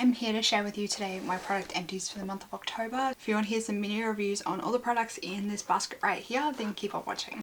am here to share with you today my product empties for the month of October. If you want to hear some mini reviews on all the products in this basket right here, then keep on watching.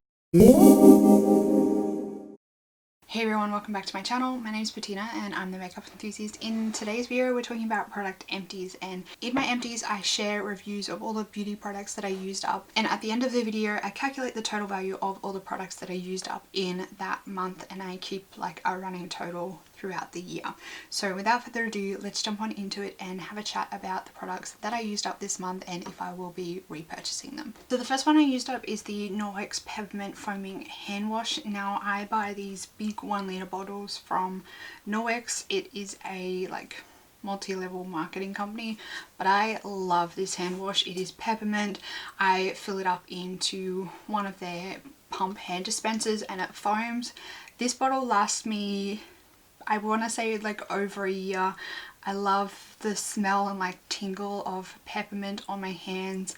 Hey everyone, welcome back to my channel. My name is Bettina and I'm the makeup enthusiast. In today's video we're talking about product empties, and in my empties I share reviews of all the beauty products that I used up, and at the end of the video I calculate the total value of all the products that I used up in that month, and I keep like a running total throughout the year. So without further ado, let's jump on into it and have a chat about the products that I used up this month and if I will be repurchasing them. So the first one I used up is the Norwex Peppermint Foaming Hand Wash. Now I buy these big 1 litre bottles from Norwex. It is a like multi-level marketing company, but I love this hand wash. It is peppermint. I fill it up into one of their pump hand dispensers and it foams. This bottle lasts me, I want to say, like over a year. I love the smell and like tingle of peppermint on my hands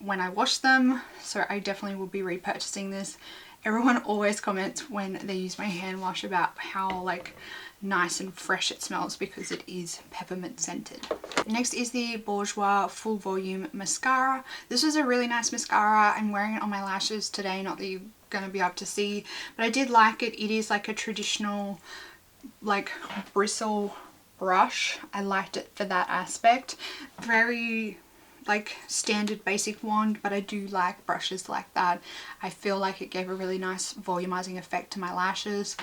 when I wash them, so I definitely will be repurchasing this. Everyone always comments when they use my hand wash about how like nice and fresh it smells because it is peppermint scented. Next is the Bourjois Full Volume Mascara. This was a really nice mascara. I'm wearing it on my lashes today, not that you're going to be able to see, but I did like it. It is like a traditional like bristle brush. I liked it for that aspect. Very like standard basic wand, but I do like brushes like that. I feel like it gave a really nice volumizing effect to my lashes.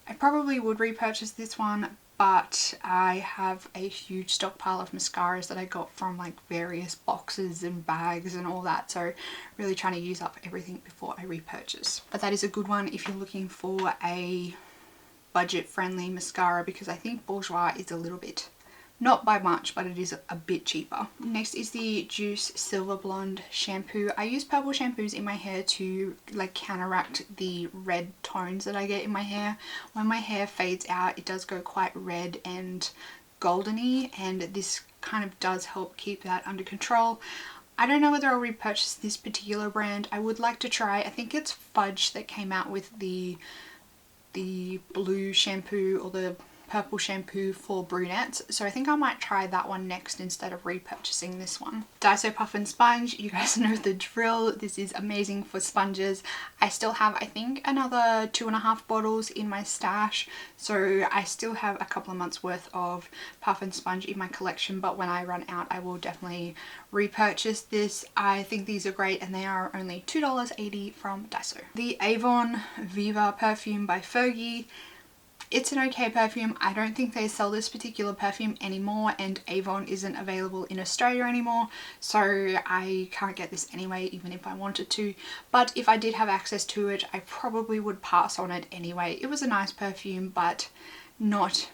I probably would repurchase this one, but I have a huge stockpile of mascaras that I got from like various boxes and bags and all that, so really trying to use up everything before I repurchase. But that is a good one if you're looking for a budget friendly mascara, because I think Bourjois is a little bit, not by much, but it is a bit cheaper. Next is the Juuce Silver Blonde Shampoo. I use purple shampoos in my hair to like counteract the red tones that I get in my hair. When my hair fades out, it does go quite red and goldeny, and this kind of does help keep that under control. I don't know whether I'll repurchase this particular brand. I would like to try, I think it's Fudge that came out with the blue shampoo or the purple shampoo for brunettes, so I think I might try that one next instead of repurchasing this one. Daiso Puff and Sponge, you guys know the drill. This is amazing for sponges. I still have, I think, another 2.5 bottles in my stash, so I still have a couple of months worth of Puff and Sponge in my collection, but when I run out I will definitely repurchase this. I think these are great and they are only $2.80 from Daiso. The Avon Viva perfume by Fergie. It's an okay perfume. I don't think they sell this particular perfume anymore, and Avon isn't available in Australia anymore, so I can't get this anyway even if I wanted to. But if I did have access to it, I probably would pass on it anyway. It was a nice perfume, but not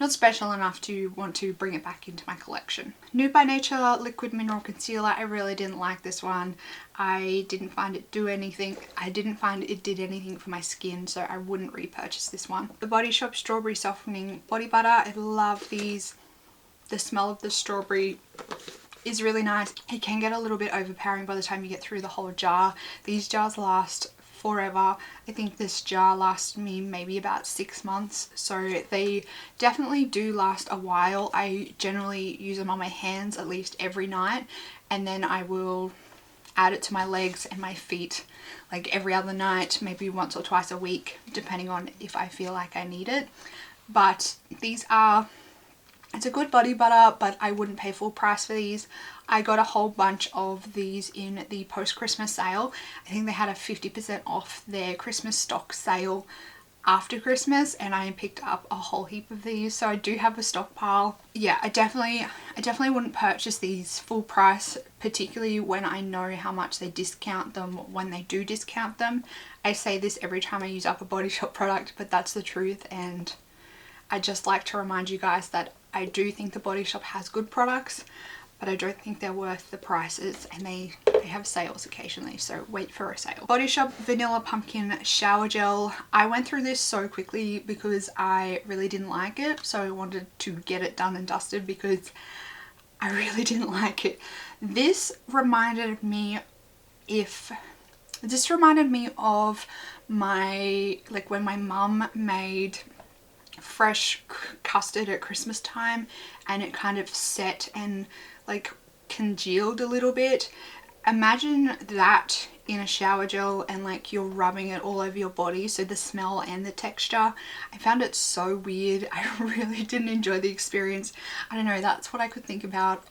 special enough to want to bring it back into my collection. Nude by Nature Liquid Mineral Concealer. I really didn't like this one. I didn't find it do anything. I didn't find it did anything for my skin, so I wouldn't repurchase this one. The Body Shop Strawberry Softening Body Butter. I love these. The smell of the strawberry is really nice. It can get a little bit overpowering by the time you get through the whole jar. These jars last forever. I think this jar lasted me maybe about 6 months, so they definitely do last a while. I generally use them on my hands at least every night, and then I will add it to my legs and my feet like every other night, maybe once or twice a week depending on if I feel like I need it. But these are, it's a good body butter, but I wouldn't pay full price for these. I got a whole bunch of these in the post-Christmas sale. I think they had a 50% off their Christmas stock sale after Christmas, and I picked up a whole heap of these, so I do have a stockpile. Yeah, I definitely wouldn't purchase these full price, particularly when I know how much they discount them when they do discount them. I say this every time I use up a Body Shop product, but that's the truth, and I just like to remind you guys that I do think the Body Shop has good products, but I don't think they're worth the prices, and they have sales occasionally, so wait for a sale. Body Shop Vanilla Pumpkin Shower Gel. I went through this so quickly because I really didn't like it, so I wanted to get it done and dusted because I really didn't like it. This reminded me of my, like when my mum made fresh custard at Christmas time, and it kind of set and like congealed a little bit. Imagine that in a shower gel and like you're rubbing it all over your body, so the smell and the texture. I found it so weird. I really didn't enjoy the experience. I don't know, that's what I could think about.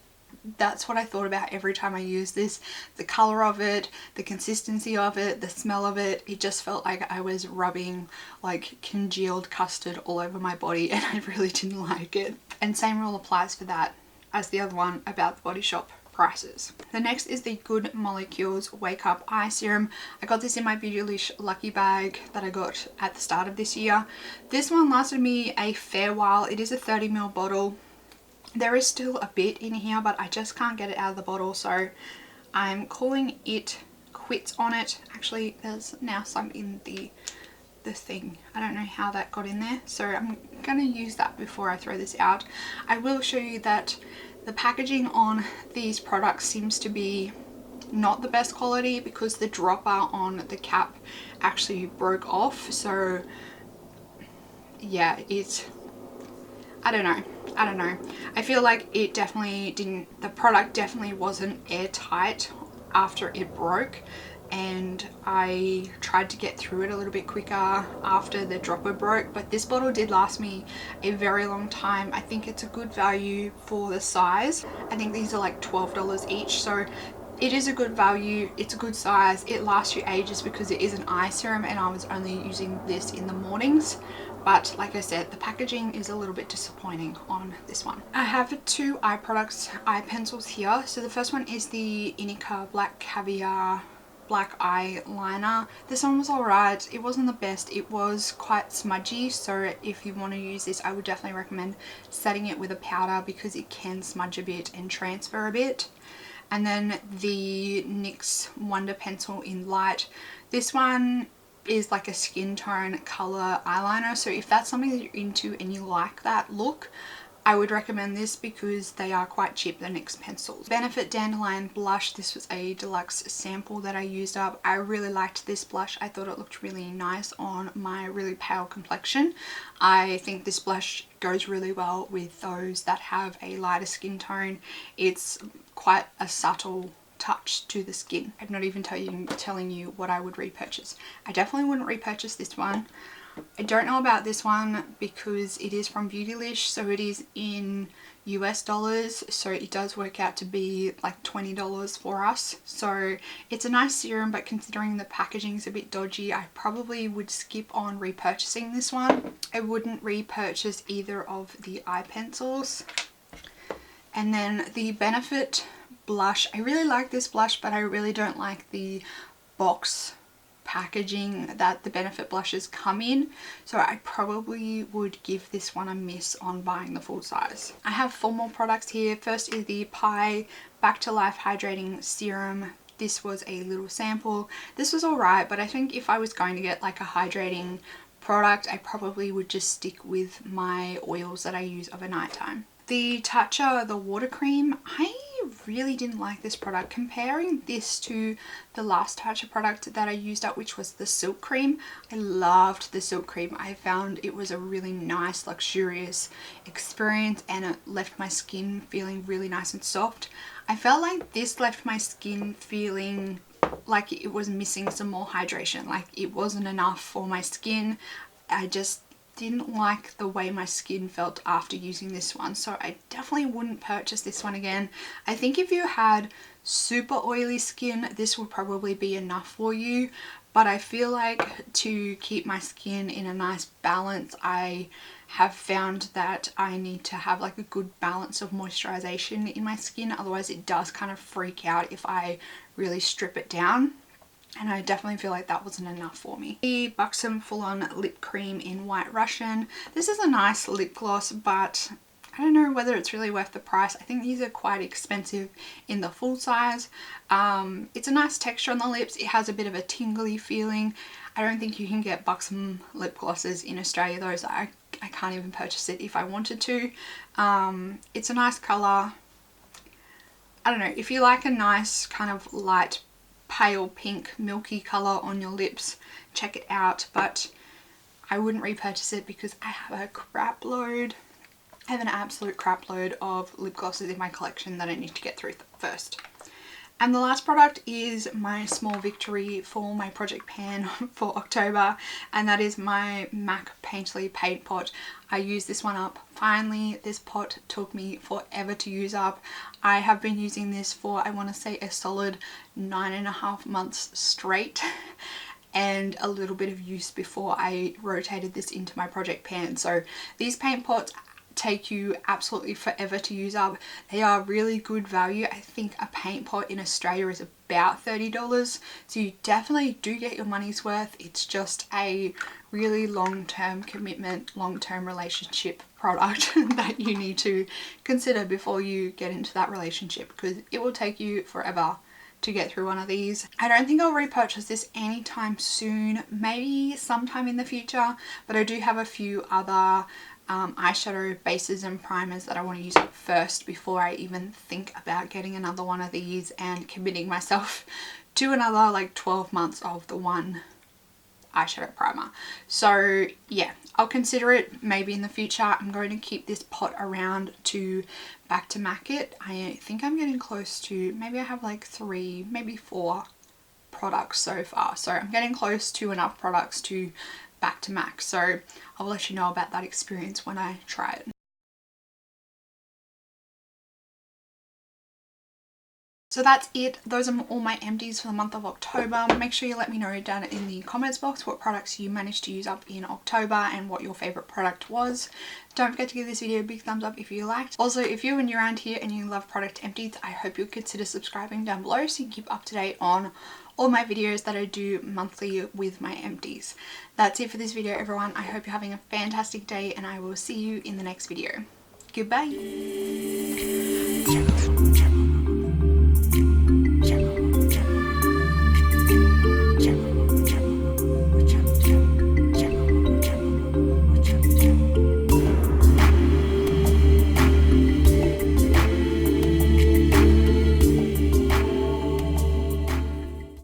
That's what I thought about every time I used this. The color of it, the consistency of it, the smell of it. It just felt like I was rubbing like congealed custard all over my body, and I really didn't like it. And same rule applies for that as the other one about the Body Shop prices. The next is the Good Molecules Wake Up Eye Serum. I got this in my Beautylish lucky bag that I got at the start of this year. This one lasted me a fair while. It is a 30ml bottle. There is still a bit in here, but I just can't get it out of the bottle, so I'm calling it quits on it. Actually, there's now some in the thing. I don't know how that got in there, so I'm gonna use that before I throw this out. I will show you that the packaging on these products seems to be not the best quality because the dropper on the cap actually broke off. So yeah, I don't know. I feel like it definitely didn't, the product definitely wasn't airtight after it broke, and I tried to get through it a little bit quicker after the dropper broke, but this bottle did last me a very long time. I think it's a good value for the size. I think these are like $12 each, so it is a good value. It's a good size. It lasts you ages because it is an eye serum, and I was only using this in the mornings. But like I said, the packaging is a little bit disappointing on this one. I have two eye products, eye pencils here. So the first one is the Inika Black Caviar Black Eyeliner. This one was alright. It wasn't the best. It was quite smudgy, so if you want to use this, I would definitely recommend setting it with a powder because it can smudge a bit and transfer a bit. And then the NYX Wonder Pencil in Light. This one is like a skin tone color eyeliner, so if that's something that you're into and you like that look, I would recommend this because they are quite cheap, the NYX pencils. Benefit Dandelion blush. This was a deluxe sample that I used up. I really liked this blush. I thought it looked really nice on my really pale complexion. I think this blush goes really well with those that have a lighter skin tone. It's quite a subtle touch to the skin. I'm not even telling you what I would repurchase. I definitely wouldn't repurchase this one. I don't know about this one because it is from Beautylish, so it is in US dollars, so it does work out to be like $20 for us. So it's a nice serum, but considering the packaging is a bit dodgy, I probably would skip on repurchasing this one. I wouldn't repurchase either of the eye pencils. And then the Benefit blush. I really like this blush, but I really don't like the box packaging that the Benefit blushes come in, so I probably would give this one a miss on buying the full size. I have 4 more products here. First is the Pi Back to Life Hydrating Serum. This was a little sample. This was alright, but I think if I was going to get like a hydrating product, I probably would just stick with my oils that I use overnight time. The Tatcha, the water cream, I really didn't like this product. Comparing this to the last Tatcha product that I used up, which was the silk cream, I loved the silk cream. I found it was a really nice, luxurious experience, and it left my skin feeling really nice and soft. I felt like this left my skin feeling like it was missing some more hydration, like it wasn't enough for my skin. I just didn't like the way my skin felt after using this one, so I definitely wouldn't purchase this one again. I think if you had super oily skin, this would probably be enough for you, but I feel like to keep my skin in a nice balance, I have found that I need to have like a good balance of moisturization in my skin, otherwise it does kind of freak out if I really strip it down. And I definitely feel like that wasn't enough for me. The Buxom Full On Lip Cream in White Russian. This is a nice lip gloss, but I don't know whether it's really worth the price. I think these are quite expensive in the full size. It's a nice texture on the lips. It has a bit of a tingly feeling. I don't think you can get Buxom lip glosses in Australia. Those I can't even purchase it if I wanted to. It's a nice colour. I don't know, if you like a nice kind of light pale pink milky colour on your lips, check it out, but I wouldn't repurchase it because I have a crap load. I have an absolute crap load of lip glosses in my collection that I need to get through first. And the last product is my small victory for my project pan for October, and that is my MAC Painterly paint pot. I used this one up. Finally, this pot took me forever to use up. I have been using this for, I want to say, a solid 9.5 months straight. And a little bit of use before I rotated this into my project pan. So these paint pots take you absolutely forever to use up. They are really good value. I think a paint pot in Australia is about $30, so you definitely do get your money's worth. It's just a really long-term commitment, long-term relationship product that you need to consider before you get into that relationship, because it will take you forever to get through one of these. I don't think I'll repurchase this anytime soon, maybe sometime in the future, but I do have a few other eyeshadow bases and primers that I want to use up first before I even think about getting another one of these and committing myself to another like 12 months of the one eyeshadow primer. So yeah, I'll consider it maybe in the future. I'm going to keep this pot around to back to MAC it. I think I'm getting close to, maybe I have like 3, maybe 4 products so far. So I'm getting close to enough products to back to MAC. So I'll let you know about that experience when I try it. So that's it. Those are all my empties for the month of October. Make sure you let me know down in the comments box what products you managed to use up in October and what your favorite product was. Don't forget to give this video a big thumbs up if you liked. Also, if you're new around here and you love product empties, I hope you'll consider subscribing down below so you can keep up to date on all my videos that I do monthly with my empties. That's it for this video, everyone. I hope you're having a fantastic day, and I will see you in the next video. Goodbye.